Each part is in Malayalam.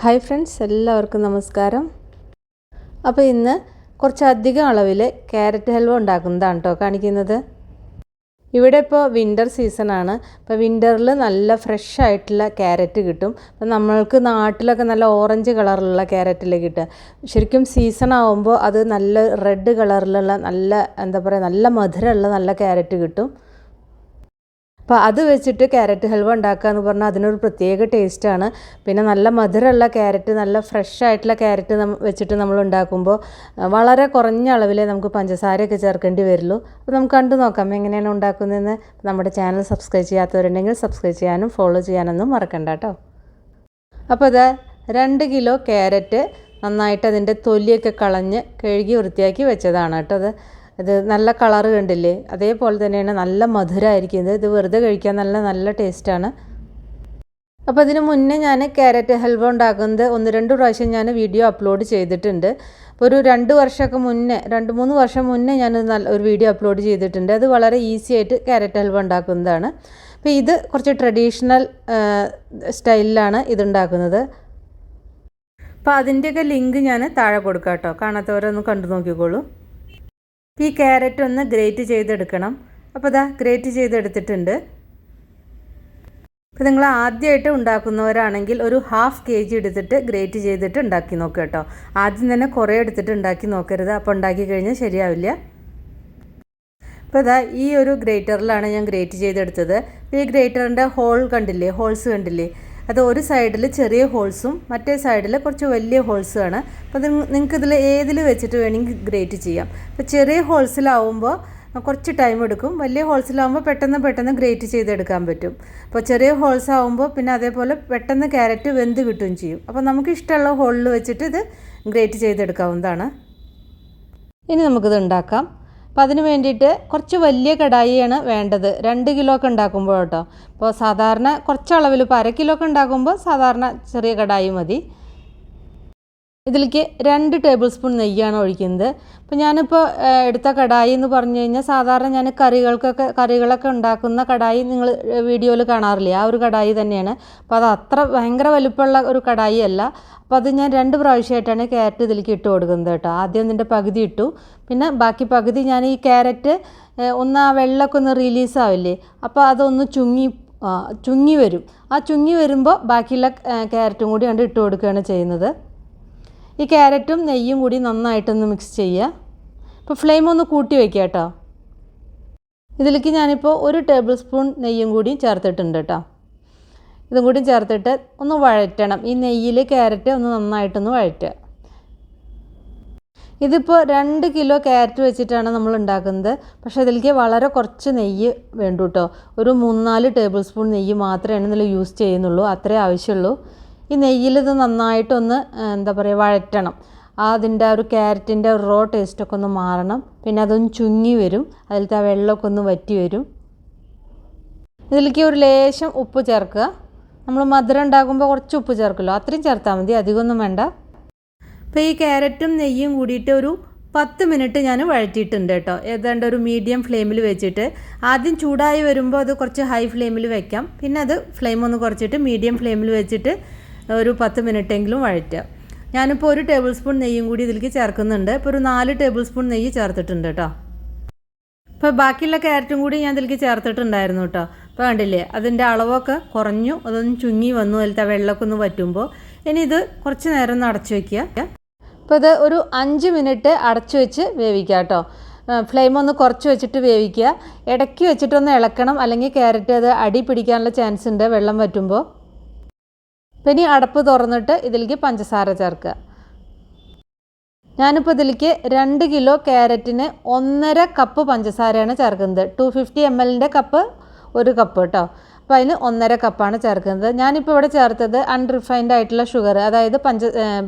ഹായ് ഫ്രണ്ട്സ്, എല്ലാവർക്കും നമസ്കാരം. അപ്പോൾ ഇന്ന് കുറച്ചധികം അളവിൽ ക്യാരറ്റ് ഹൽവ ഉണ്ടാക്കുന്നതാണ് കേട്ടോ കാണിക്കുന്നത്. ഇവിടെ ഇപ്പോൾ വിൻ്റർ സീസണാണ്. അപ്പോൾ വിൻ്ററിൽ നല്ല ഫ്രഷ് ആയിട്ടുള്ള ക്യാരറ്റ് കിട്ടും. അപ്പോൾ നമ്മൾക്ക് നാട്ടിലൊക്കെ നല്ല ഓറഞ്ച് കളറിലുള്ള ക്യാരറ്റിൽ കിട്ടുക. ശരിക്കും സീസൺ ആകുമ്പോൾ അത് നല്ല റെഡ് കളറിലുള്ള നല്ല മധുരമുള്ള നല്ല ക്യാരറ്റ് കിട്ടും. അപ്പോൾ അത് വെച്ചിട്ട് ക്യാരറ്റ് ഹൽവ ഉണ്ടാക്കുക എന്ന് പറഞ്ഞാൽ അതിനൊരു പ്രത്യേക ടേസ്റ്റാണ്. പിന്നെ നല്ല മധുരമുള്ള ക്യാരറ്റ്, നല്ല ഫ്രഷ് ആയിട്ടുള്ള ക്യാരറ്റ് വെച്ചിട്ട് നമ്മൾ ഉണ്ടാക്കുമ്പോൾ വളരെ കുറഞ്ഞ അളവിലേ നമുക്ക് പഞ്ചസാരയൊക്കെ ചേർക്കേണ്ടി വരുള്ളൂ. അപ്പോൾ നമുക്ക് കണ്ടു നോക്കാം എങ്ങനെയാണ് ഉണ്ടാക്കുന്നതെന്ന്. നമ്മുടെ ചാനൽ സബ്സ്ക്രൈബ് ചെയ്യാത്തവരുണ്ടെങ്കിൽ സബ്സ്ക്രൈബ് ചെയ്യാനും ഫോളോ ചെയ്യാനൊന്നും മറക്കണ്ട കേട്ടോ. അപ്പോൾ ഇത് 2 കിലോ ക്യാരറ്റ് നന്നായിട്ട് അതിൻ്റെ തൊലിയൊക്കെ കളഞ്ഞ് കഴുകി വൃത്തിയാക്കി വെച്ചതാണ് കേട്ടോ. ഇത് നല്ല കളറ് കണ്ടില്ലേ, അതേപോലെ തന്നെയാണ് നല്ല മധുരമായിരിക്കും. ഇത് വെറുതെ കഴിക്കാൻ നല്ല ടേസ്റ്റാണ്. അപ്പോൾ ഇതിന് മുന്നേ ഞാൻ ക്യാരറ്റ് ഹൽവ ഉണ്ടാക്കുന്നത് 1-2 പ്രാവശ്യം ഞാൻ വീഡിയോ അപ്ലോഡ് ചെയ്തിട്ടുണ്ട്. അപ്പോൾ ഒരു 2-3 വർഷം മുന്നേ ഞാൻ ഒരു വീഡിയോ അപ്ലോഡ് ചെയ്തിട്ടുണ്ട്. അത് വളരെ ഈസി ആയിട്ട് ക്യാരറ്റ് ഹൽവ ഉണ്ടാക്കുന്നതാണ്. അപ്പോൾ ഇത് കുറച്ച് ട്രഡീഷണൽ സ്റ്റൈലിലാണ് ഇതുണ്ടാക്കുന്നത്. അപ്പോൾ അതിൻ്റെയൊക്കെ ലിങ്ക് ഞാൻ താഴെ കൊടുക്കാം കേട്ടോ, കാണാത്തവരൊന്ന് കണ്ടു നോക്കിക്കോളൂ. ഈ ക്യാരറ്റ് ഒന്ന് ഗ്രേറ്റ് ചെയ്തെടുക്കണം. അപ്പോൾ ഇതാ ഗ്രേറ്റ് ചെയ്തെടുത്തിട്ടുണ്ട്. അപ്പോൾ നിങ്ങൾ ആദ്യമായിട്ട് ഉണ്ടാക്കുന്നവരാണെങ്കിൽ ഒരു 1/2 kg എടുത്തിട്ട് ഗ്രേറ്റ് ചെയ്തിട്ട് ഉണ്ടാക്കി നോക്കുക കേട്ടോ. ആദ്യം തന്നെ കുറേ എടുത്തിട്ട് ഉണ്ടാക്കി നോക്കരുത്, അപ്പോൾ ഉണ്ടാക്കി കഴിഞ്ഞാൽ ശരിയാവില്ല. അപ്പോൾ ഇതാ ഈ ഒരു ഗ്രേറ്ററിലാണ് ഞാൻ ഗ്രേറ്റ് ചെയ്തെടുത്തത്. ഈ ഗ്രേറ്ററിൻ്റെ ഹോൾസ് കണ്ടില്ലേ, അത് ഒരു സൈഡിൽ ചെറിയ ഹോൾസും മറ്റേ സൈഡിൽ കുറച്ച് വലിയ ഹോൾസുമാണ്. അപ്പോൾ നിങ്ങൾക്ക് ഇതിൽ ഏതിൽ വെച്ചിട്ട് വേണമെങ്കിൽ ഗ്രേറ്റ് ചെയ്യാം. അപ്പോൾ ചെറിയ ഹോൾസിലാവുമ്പോൾ കുറച്ച് ടൈം എടുക്കും, വലിയ ഹോൾസിലാവുമ്പോൾ പെട്ടെന്ന് ഗ്രേറ്റ് ചെയ്തെടുക്കാൻ പറ്റും. അപ്പോൾ ചെറിയ ഹോൾസ് ആവുമ്പോൾ പിന്നെ അതേപോലെ പെട്ടെന്ന് ക്യാരറ്റ് വെന്ത് കിട്ടുകയും ചെയ്യും. അപ്പോൾ നമുക്ക് ഇഷ്ടമുള്ള ഹോളിൽ വെച്ചിട്ട് ഇത് ഗ്രേറ്റ് ചെയ്തെടുക്കാവുന്നതാണ്. ഇനി നമുക്കിത് ഉണ്ടാക്കാം. അപ്പോൾ അതിന് വേണ്ടിയിട്ട് കുറച്ച് വലിയ കടായിയാണ് വേണ്ടത്, 2 കിലോ ഒക്കെ ഉണ്ടാക്കുമ്പോൾ കേട്ടോ. അപ്പോൾ സാധാരണ കുറച്ച് അളവിൽ ഇപ്പോൾ 1/2 കിലോ ഒക്കെ ഉണ്ടാക്കുമ്പോൾ സാധാരണ ചെറിയ കടായി മതി. ഇതിലേക്ക് 2 ടേബിൾ സ്പൂൺ നെയ്യാണ് ഒഴിക്കുന്നത്. അപ്പോൾ ഞാനിപ്പോൾ എടുത്ത കടായി എന്ന് പറഞ്ഞു കഴിഞ്ഞാൽ സാധാരണ ഞാൻ കറികളൊക്കെ ഉണ്ടാക്കുന്ന കടായി നിങ്ങൾ വീഡിയോയിൽ കാണാറില്ലേ, ആ ഒരു കടായി തന്നെയാണ്. അപ്പോൾ അത് അത്ര ഭയങ്കര വലുപ്പമുള്ള ഒരു കടായി അല്ല. അപ്പോൾ അത് ഞാൻ 2 പ്രാവശ്യമായിട്ടാണ് ക്യാരറ്റ് ഇതിലേക്ക് ഇട്ട് കൊടുക്കുന്നത് കേട്ടോ. ആദ്യം ഇതിൻ്റെ പകുതി ഇട്ടു, പിന്നെ ബാക്കി പകുതി ഞാൻ ഈ ക്യാരറ്റ് ഒന്ന് ആ വെള്ളമൊക്കെ ഒന്ന് റിലീസാവില്ലേ, അപ്പോൾ അതൊന്ന് ചുങ്ങി വരും. ആ ചുങ്ങി വരുമ്പോൾ ബാക്കിയുള്ള ക്യാരറ്റും കൂടി കണ്ട് ഇട്ട് കൊടുക്കുകയാണ് ചെയ്യുന്നത്. ഈ ക്യാരറ്റും നെയ്യും കൂടി നന്നായിട്ടൊന്ന് മിക്സ് ചെയ്യുക. ഇപ്പോൾ ഫ്ലെയിം ഒന്ന് കൂട്ടി വയ്ക്കുക കേട്ടോ. ഇതിലേക്ക് ഞാനിപ്പോൾ 1 ടേബിൾ സ്പൂൺ നെയ്യും കൂടി ചേർത്തിട്ടുണ്ട് കേട്ടോ. ഇതും കൂടി ചേർത്തിട്ട് ഒന്ന് വഴറ്റണം. ഈ നെയ്യിൽ ക്യാരറ്റ് ഒന്ന് നന്നായിട്ടൊന്ന് വഴറ്റുക. ഇതിപ്പോൾ 2 കിലോ ക്യാരറ്റ് വെച്ചിട്ടാണ് നമ്മൾ ഉണ്ടാക്കുന്നത്. പക്ഷേ ഇതിലേക്ക് വളരെ കുറച്ച് നെയ്യ് വേണ്ടു കേട്ടോ. ഒരു 3-4 ടേബിൾ സ്പൂൺ നെയ്യ് മാത്രമേ ഇതിൽ യൂസ് ചെയ്യുന്നുള്ളൂ, അത്രേ ആവശ്യമുള്ളൂ. ഈ നെയ്യിൽ ഇത് നന്നായിട്ടൊന്ന് വഴറ്റണം. അതിൻ്റെ ഒരു ക്യാരറ്റിൻ്റെ റോ ടേസ്റ്റൊക്കെ ഒന്ന് മാറണം. പിന്നെ അതൊന്ന് ചുങ്ങി വരും, അതിലത്തെ ആ വെള്ളമൊക്കെ ഒന്ന് വറ്റി വരും. ഇതിലേക്ക് ഒരു ലേശം ഉപ്പ് ചേർക്കുക. നമ്മൾ മധുരം ഉണ്ടാക്കുമ്പോൾ കുറച്ച് ഉപ്പ് ചേർക്കുമല്ലോ, അത്രയും ചേർത്താൽ മതി, അധികമൊന്നും വേണ്ട. അപ്പോൾ ഈ ക്യാരറ്റും നെയ്യും കൂടിയിട്ട് ഒരു 10 മിനിറ്റ് ഞാൻ വഴറ്റിയിട്ടുണ്ട് കേട്ടോ. ഏതാണ്ട് ഒരു മീഡിയം ഫ്ലെയിമിൽ വെച്ചിട്ട്. ആദ്യം ചൂടായി വരുമ്പോൾ അത് കുറച്ച് ഹൈ ഫ്ലെയിമിൽ വെക്കാം, പിന്നെ അത് ഫ്ലെയിം ഒന്ന് കുറച്ചിട്ട് മീഡിയം ഫ്ലെയിമിൽ വെച്ചിട്ട് ഒരു 10 മിനിറ്റെങ്കിലും വഴറ്റുക. ഞാനിപ്പോൾ 1 ടേബിൾ സ്പൂൺ നെയ്യും കൂടി ഇതിലേക്ക് ചേർക്കുന്നുണ്ട്. ഇപ്പോൾ ഒരു 4 ടേബിൾ സ്പൂൺ നെയ്യ് ചേർത്തിട്ടുണ്ട് കേട്ടോ. ഇപ്പോൾ ബാക്കിയുള്ള ക്യാരറ്റും കൂടി ഞാൻ ഇതിലേക്ക് ചേർത്തിട്ടുണ്ടായിരുന്നു കേട്ടോ. അപ്പോൾ കണ്ടില്ലേ, അതിൻ്റെ അളവൊക്കെ കുറഞ്ഞു, അതൊന്ന് ചുങ്ങി വന്നു, അതിലത്തെ വെള്ളമൊക്കെ ഒന്ന് വറ്റുമ്പോൾ. ഇനി ഇത് കുറച്ച് നേരം ഒന്ന് അടച്ചു വയ്ക്കുക. അപ്പോൾ ഇത് ഒരു 5 മിനിറ്റ് അടച്ചു വെച്ച് വേവിക്കുക കേട്ടോ. ഫ്ലെയിം ഒന്ന് കുറച്ച് വെച്ചിട്ട് വേവിക്കുക. ഇടയ്ക്ക് വെച്ചിട്ടൊന്ന് ഇളക്കണം, അല്ലെങ്കിൽ ക്യാരറ്റ് അത് അടി പിടിക്കാനുള്ള ചാൻസ് ഉണ്ട് വെള്ളം വറ്റുമ്പോൾ. പിന്നെ അടപ്പ് തുറന്നിട്ട് ഇതിലേക്ക് പഞ്ചസാര ചേർക്കുക. ഞാനിപ്പോൾ ഇതിലേക്ക് 2 കിലോ ക്യാരറ്റിന് 1.5 കപ്പ് പഞ്ചസാരയാണ് ചേർക്കുന്നത്. 250 ml കപ്പ് 1 കപ്പ് കേട്ടോ. അപ്പോൾ അതിന് 1.5 കപ്പാണ് ചേർക്കുന്നത്. ഞാനിപ്പോൾ ഇവിടെ ചേർത്തത് അൺറിഫൈൻഡ് ആയിട്ടുള്ള ഷുഗർ, അതായത്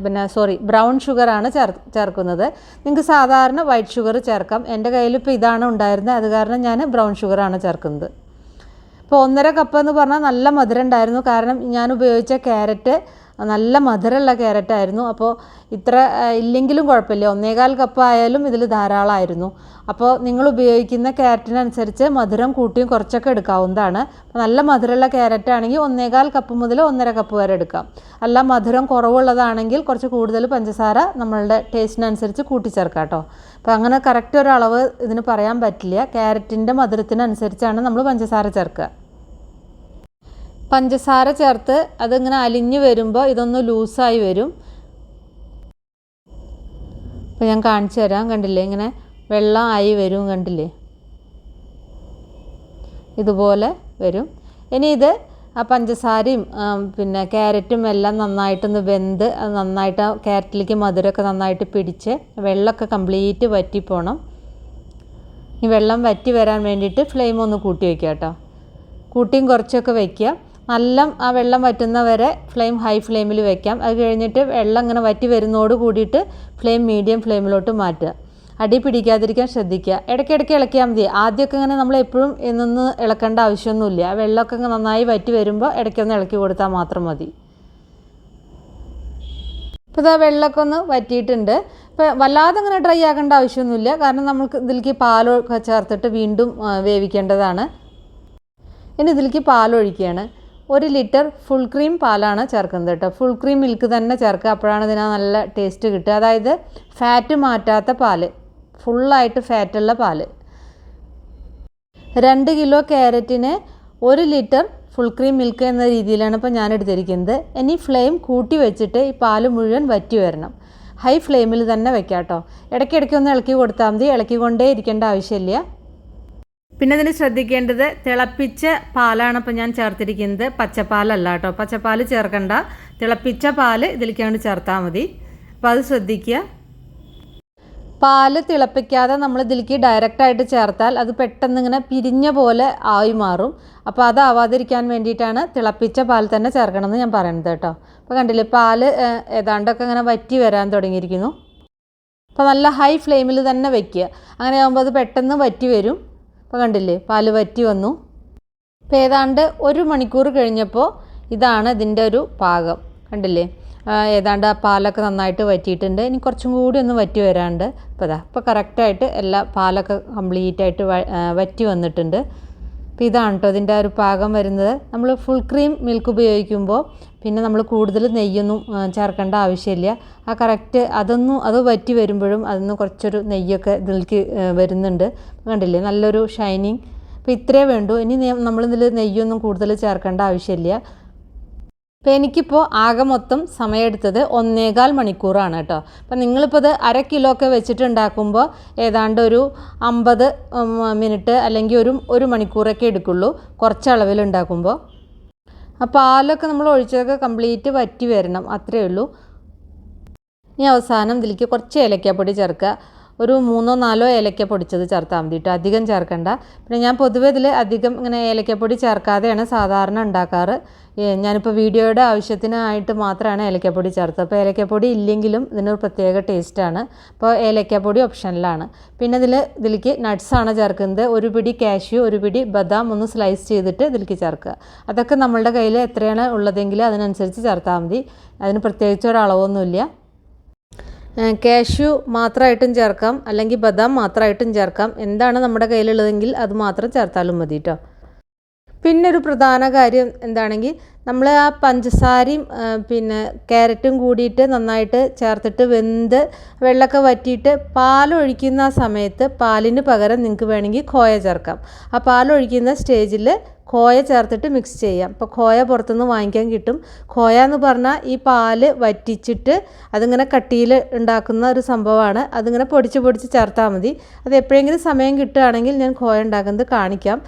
ബ്രൗൺ ഷുഗറാണ് ചേർക്കുന്നത്. നിങ്ങൾക്ക് സാധാരണ വൈറ്റ് ഷുഗർ ചേർക്കാം. എൻ്റെ കയ്യിലിപ്പോൾ ഇതാണ് ഉണ്ടായിരുന്നത്, അത് കാരണം ഞാൻ ബ്രൗൺ ഷുഗറാണ് ചേർക്കുന്നത്. ഇപ്പോൾ 1.5 കപ്പ് എന്ന് പറഞ്ഞാൽ നല്ല മധുരം ഉണ്ടായിരുന്നു, കാരണം ഞാൻ ഉപയോഗിച്ച ക്യാരറ്റ് നല്ല മധുരമുള്ള ക്യാരറ്റായിരുന്നു. അപ്പോൾ ഇത്ര ഇല്ലെങ്കിലും കുഴപ്പമില്ല, 1.25 കപ്പ് ആയാലും ഇതിൽ ധാരാളമായിരുന്നു. അപ്പോൾ നിങ്ങൾ ഉപയോഗിക്കുന്ന ക്യാരറ്റിനനുസരിച്ച് മധുരം കൂട്ടിയും കുറച്ചൊക്കെ എടുക്കാവുന്നതാണ്. അപ്പോൾ നല്ല മധുരമുള്ള ക്യാരറ്റ് ആണെങ്കിൽ 1.25 കപ്പ് മുതൽ 1.5 കപ്പ് വരെ എടുക്കാം. അല്ല മധുരം കുറവുള്ളതാണെങ്കിൽ കുറച്ച് കൂടുതൽ പഞ്ചസാര നമ്മളുടെ ടേസ്റ്റിനനുസരിച്ച് കൂട്ടിച്ചേർക്കാം കേട്ടോ. അപ്പോൾ അങ്ങനെ കറക്റ്റ് ഒരു അളവ് ഇതിന് പറയാൻ പറ്റില്ല. ക്യാരറ്റിൻ്റെ മധുരത്തിനനുസരിച്ചാണ് നമ്മൾ പഞ്ചസാര ചേർക്കുക. പഞ്ചസാര ചേർത്ത് അതിങ്ങനെ അലിഞ്ഞ് വരുമ്പോൾ ഇതൊന്ന് ലൂസായി വരും. അപ്പോൾ ഞാൻ കാണിച്ചു തരാം. കണ്ടില്ലേ, ഇങ്ങനെ വെള്ളം ആയി വരും, കണ്ടില്ലേ, ഇതുപോലെ വരും. ഇനി ഇത് ആ പഞ്ചസാരയും പിന്നെ ക്യാരറ്റും എല്ലാം നന്നായിട്ടൊന്ന് വെന്ത് അത് നന്നായിട്ട് ആ ക്യാരറ്റിലേക്ക് മധുരമൊക്കെ നന്നായിട്ട് പിടിച്ച് വെള്ളമൊക്കെ കംപ്ലീറ്റ് വറ്റിപ്പോണം. ഈ വെള്ളം വറ്റി വരാൻ വേണ്ടിയിട്ട് ഫ്ലെയിം ഒന്ന് കൂട്ടി വയ്ക്കുക കേട്ടോ. കൂട്ടിയും കുറച്ചൊക്കെ വയ്ക്കുക. നല്ല ആ വെള്ളം വറ്റുന്ന വരെ ഫ്ലെയിം ഹൈ ഫ്ലെയിമിൽ വയ്ക്കാം. അത് കഴിഞ്ഞിട്ട് വെള്ളം ഇങ്ങനെ വറ്റി വരുന്നതോട് കൂടിയിട്ട് ഫ്ലെയിം മീഡിയം ഫ്ലെയിമിലോട്ട് മാറ്റുക. അടി പിടിക്കാതിരിക്കാൻ ശ്രദ്ധിക്കുക. ഇടയ്ക്കിടയ്ക്ക് ഇളക്കിയാൽ മതി. ആദ്യമൊക്കെ ഇങ്ങനെ നമ്മൾ എപ്പോഴും നിന്ന് ഇളക്കേണ്ട ആവശ്യമൊന്നുമില്ല. ആ വെള്ളമൊക്കെ നന്നായി വറ്റി വരുമ്പോൾ ഇടയ്ക്കൊന്ന് ഇളക്കി കൊടുത്താൽ മാത്രം മതി. ഇപ്പോൾ ഇതാ വെള്ളമൊക്കെ ഒന്ന് വറ്റിയിട്ടുണ്ട്. ഇപ്പോൾ വല്ലാതെ ഇങ്ങനെ ഡ്രൈ ആക്കേണ്ട ആവശ്യമൊന്നുമില്ല, കാരണം നമുക്ക് ഇതിലേക്ക് പാലൊക്കെ ചേർത്തിട്ട് വീണ്ടും വേവിക്കേണ്ടതാണ്. ഇനി ഇതിലേക്ക് പാലൊഴിക്കുകയാണ്. 1 ലിറ്റർ ഫുൾ ക്രീം പാലാണ് ചേർക്കുന്നത് കേട്ടോ. ഫുൾ ക്രീം മിൽക്ക് തന്നെ ചേർക്കുക, അപ്പോഴാണ് ഇതിന് നല്ല ടേസ്റ്റ് കിട്ടുക. അതായത് ഫാറ്റ് മാറ്റാത്ത പാല്, ഫുള്ളായിട്ട് ഫാറ്റുള്ള പാല്. 2 കിലോ ക്യാരറ്റിന് 1 ലിറ്റർ ഫുൾ ക്രീം മിൽക്ക് എന്ന രീതിയിലാണ് ഇപ്പോൾ ഞാൻ എടുത്തിരിക്കുന്നത്. ഇനി ഫ്ലെയിം കൂട്ടി വെച്ചിട്ട് ഈ പാല് മുഴുവൻ വറ്റി വരണം. ഹൈ ഫ്ലെയിമിൽ തന്നെ വെക്കാം കേട്ടോ. ഇടയ്ക്കിടയ്ക്ക് ഒന്ന് ഇളക്കി കൊടുത്താൽ മതി, ഇളക്കിക്കൊണ്ടേ ഇരിക്കേണ്ട ആവശ്യമില്ല. പിന്നെ ഇതിന് ശ്രദ്ധിക്കേണ്ടത് തിളപ്പിച്ച പാലാണ് ഇപ്പോൾ ഞാൻ ചേർത്തിരിക്കുന്നത്, പച്ചപ്പാലല്ല കേട്ടോ. പച്ചപ്പാൽ ചേർക്കണ്ട, തിളപ്പിച്ച പാല് ഇതിലേക്കാണ്ട് ചേർത്താൽ മതി. അപ്പോൾ അത് ശ്രദ്ധിക്കുക. പാല് തിളപ്പിക്കാതെ നമ്മൾ ഇതിലേക്ക് ഡയറക്റ്റായിട്ട് ചേർത്താൽ അത് പെട്ടെന്ന് ഇങ്ങനെ പിരിഞ്ഞ പോലെ ആയി മാറും. അപ്പോൾ അതാവാതിരിക്കാൻ വേണ്ടിയിട്ടാണ് തിളപ്പിച്ച പാൽ തന്നെ ചേർക്കണമെന്ന് ഞാൻ പറയുന്നത് കേട്ടോ. അപ്പോൾ കണ്ടില്ലേ, പാല് ഏതാണ്ടൊക്കെ ഇങ്ങനെ വറ്റി വരാൻ തുടങ്ങിയിരിക്കുന്നു. അപ്പോൾ നല്ല ഹൈ ഫ്ലെയിമിൽ തന്നെ വയ്ക്കുക. അങ്ങനെ ആകുമ്പോൾ അത് പെട്ടെന്ന് വറ്റി വരും. അപ്പോൾ കണ്ടില്ലേ, പാല് വറ്റി വന്നു. ഇപ്പോൾ ഏതാണ്ട് 1 മണിക്കൂർ കഴിഞ്ഞപ്പോൾ ഇതാണ് ഇതിൻ്റെ ഒരു പാകം. കണ്ടില്ലേ, ഏതാണ്ട് ആ പാലൊക്കെ നന്നായിട്ട് വറ്റിയിട്ടുണ്ട്. ഇനി കുറച്ചും കൂടി ഒന്ന് വറ്റി വരാണ്ട്. ഇപ്പോൾ കറക്റ്റായിട്ട് എല്ലാ പാലൊക്കെ കംപ്ലീറ്റായിട്ട് വറ്റി വന്നിട്ടുണ്ട്. അപ്പോൾ ഇതാണ് കേട്ടോ ഇതിൻ്റെ ഒരു പാകം വരുന്നത്. നമ്മൾ ഫുൾ ക്രീം മിൽക്ക് ഉപയോഗിക്കുമ്പോൾ പിന്നെ നമ്മൾ കൂടുതൽ നെയ്യൊന്നും ചേർക്കേണ്ട ആവശ്യമില്ല. ആ കറക്റ്റ് അത് വറ്റി വരുമ്പോഴും അതിന് കുറച്ചൊരു നെയ്യൊക്കെ ഇതിലേക്ക് വരുന്നുണ്ട്. കണ്ടില്ലേ, നല്ലൊരു ഷൈനിങ്. അപ്പോൾ ഇത്രയേ വേണ്ടൂ. ഇനി നമ്മളിതിൽ നെയ്യൊന്നും കൂടുതൽ ചേർക്കേണ്ട ആവശ്യമില്ല. അപ്പോൾ എനിക്കിപ്പോൾ ആകെ മൊത്തം സമയമെടുത്തത് 1.25 മണിക്കൂറാണ് കേട്ടോ. അപ്പോൾ നിങ്ങളിപ്പോൾ ഇത് 1/2 കിലോ ഒക്കെ വെച്ചിട്ട് ഉണ്ടാക്കുമ്പോൾ ഏതാണ്ട് ഒരു 50 മിനിറ്റ് അല്ലെങ്കിൽ ഒരു മണിക്കൂറൊക്കെ എടുക്കുള്ളൂ, കുറച്ച് അളവിൽ ഉണ്ടാക്കുമ്പോൾ. ആ പാലൊക്കെ നമ്മൾ ഒഴിച്ചതൊക്കെ കംപ്ലീറ്റ് വറ്റി വരണം, അത്രയേ ഉള്ളൂ. ഇനി അവസാനം ഇതിലേക്ക് കുറച്ച് ഏലക്കാപ്പൊടി ചേർക്കുക. ഒരു 3-4 ഏലക്ക പൊടിച്ചത് ചേർത്താൽ മതി കേട്ടോ, അധികം ചേർക്കണ്ട. പിന്നെ ഞാൻ പൊതുവേ ഇതിൽ അധികം ഇങ്ങനെ ഏലക്കപ്പൊടി ചേർക്കാതെയാണ് സാധാരണ ഉണ്ടാക്കാറ്. ഞാനിപ്പോൾ വീഡിയോയുടെ ആവശ്യത്തിനായിട്ട് മാത്രമാണ് ഏലക്കപ്പൊടി ചേർത്തത്. അപ്പോൾ ഏലക്കപ്പൊടി ഇല്ലെങ്കിലും ഇതിനൊരു പ്രത്യേക ടേസ്റ്റാണ്. അപ്പോൾ ഏലക്കപ്പൊടി ഓപ്ഷനിലാണ്. പിന്നെ ഇതിലേക്ക് നട്ട്സാണ് ചേർക്കുന്നത്. 1 പിടി കാഷ്യൂ, 1 പിടി ബദാം ഒന്ന് സ്ലൈസ് ചെയ്തിട്ട് ഇതിലേക്ക് ചേർക്കുക. അതൊക്കെ നമ്മളുടെ കയ്യിൽ എത്രയാണ് ഉള്ളതെങ്കിൽ അതിനനുസരിച്ച് ചേർത്താൽ മതി. അതിന് പ്രത്യേകിച്ച് ഒരളവൊന്നുമില്ല. കാഷ്യൂ മാത്രമായിട്ടും ചേർക്കാം, അല്ലെങ്കിൽ ബദാം മാത്രമായിട്ടും ചേർക്കാം. എന്താണ് നമ്മുടെ കയ്യിലുള്ളതെങ്കിൽ അത് മാത്രം ചേർത്താലും മതി കേട്ടോ. പിന്നെ ഒരു പ്രധാന കാര്യം എന്താണെങ്കിൽ നമ്മൾ ആ പഞ്ചസാരയും പിന്നെ ക്യാരറ്റും കൂടിയിട്ട് നന്നായിട്ട് ചേർത്തിട്ട് വെന്ത് വെള്ളമൊക്കെ വറ്റിയിട്ട് പാലൊഴിക്കുന്ന ആ സമയത്ത് പാലിന് പകരം നിങ്ങൾക്ക് വേണമെങ്കിൽ ഖോയ ചേർക്കാം. ആ പാലൊഴിക്കുന്ന സ്റ്റേജിൽ ഖോയ ചേർത്തിട്ട് മിക്സ് ചെയ്യാം. അപ്പോൾ ഖോയ പുറത്തുനിന്ന് വാങ്ങിക്കാൻ കിട്ടും. ഖോയ എന്ന് പറഞ്ഞാൽ ഈ പാല് വറ്റിച്ചിട്ട് അതിങ്ങനെ കട്ടിയിൽ ഉണ്ടാക്കുന്ന ഒരു സംഭവമാണ്. അതിങ്ങനെ പൊടിച്ച് ചേർത്താൽ മതി. അത് എപ്പോഴെങ്കിലും സമയം കിട്ടുകയാണെങ്കിൽ ഞാൻ ഖോയ ഉണ്ടാക്കുന്നത് കാണിക്കാം.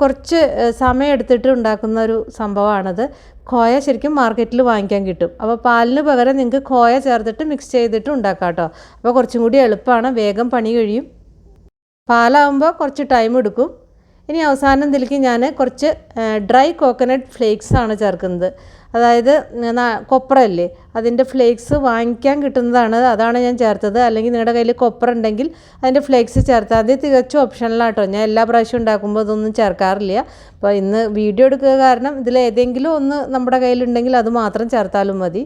കുറച്ച് സമയം എടുത്തിട്ട് ഉണ്ടാക്കുന്ന ഒരു സംഭവമാണത്. ഖോയ ശരിക്കും മാർക്കറ്റിൽ വാങ്ങിക്കാൻ കിട്ടും. അപ്പോൾ പാലിന് പകരം നിങ്ങൾക്ക് ഖോയ ചേർത്തിട്ട് മിക്സ് ചെയ്തിട്ട് ഉണ്ടാക്കാം കേട്ടോ. അപ്പോൾ കുറച്ചും കൂടി എളുപ്പമാണ്, വേഗം പണി കഴിയും. പാലാകുമ്പോൾ കുറച്ച് ടൈം എടുക്കും. ഇനി അവസാനം ഇതിലേക്ക് ഞാൻ കുറച്ച് ഡ്രൈ കോക്കനട്ട് ഫ്ലേക്സ് ആണ് ചേർക്കുന്നത്. അതായത് കൊപ്രയല്ലേ, അതിൻ്റെ ഫ്ലേക്സ് വാങ്ങിക്കാൻ കിട്ടുന്നതാണ്, അതാണ് ഞാൻ ചേർത്തത്. അല്ലെങ്കിൽ നിങ്ങളുടെ കയ്യിൽ കൊപ്ര ഉണ്ടെങ്കിൽ അതിൻ്റെ ഫ്ലേക്സ് ചേർത്താൽ അത് തികച്ചും ഓപ്ഷണലാട്ടോ. ഞാൻ എല്ലാ പ്രാവശ്യം ഉണ്ടാക്കുമ്പോൾ ഇതൊന്നും ചേർക്കാറില്ല. അപ്പോൾ ഇന്ന് വീഡിയോ എടുക്കുക കാരണം ഇതിൽ ഏതെങ്കിലും ഒന്ന് നമ്മുടെ കയ്യിലുണ്ടെങ്കിൽ അത് മാത്രം ചേർത്താലും മതി.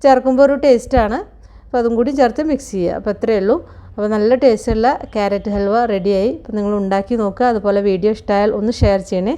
ചേർക്കുമ്പോൾ ഒരു ടേസ്റ്റാണ്. അപ്പോൾ അതും കൂടി ചേർത്ത് മിക്സ് ചെയ്യുക. അപ്പോൾ അത്രയേ ഉള്ളൂ. അപ്പോൾ നല്ല ടേസ്റ്റുള്ള ക്യാരറ്റ് ഹൽവ റെഡിയായി. അപ്പോൾ നിങ്ങൾ ഉണ്ടാക്കി നോക്കുക. അതുപോലെ വീഡിയോ ഇഷ്ടമായാൽ ഒന്ന് ഷെയർ ചെയ്യണേ.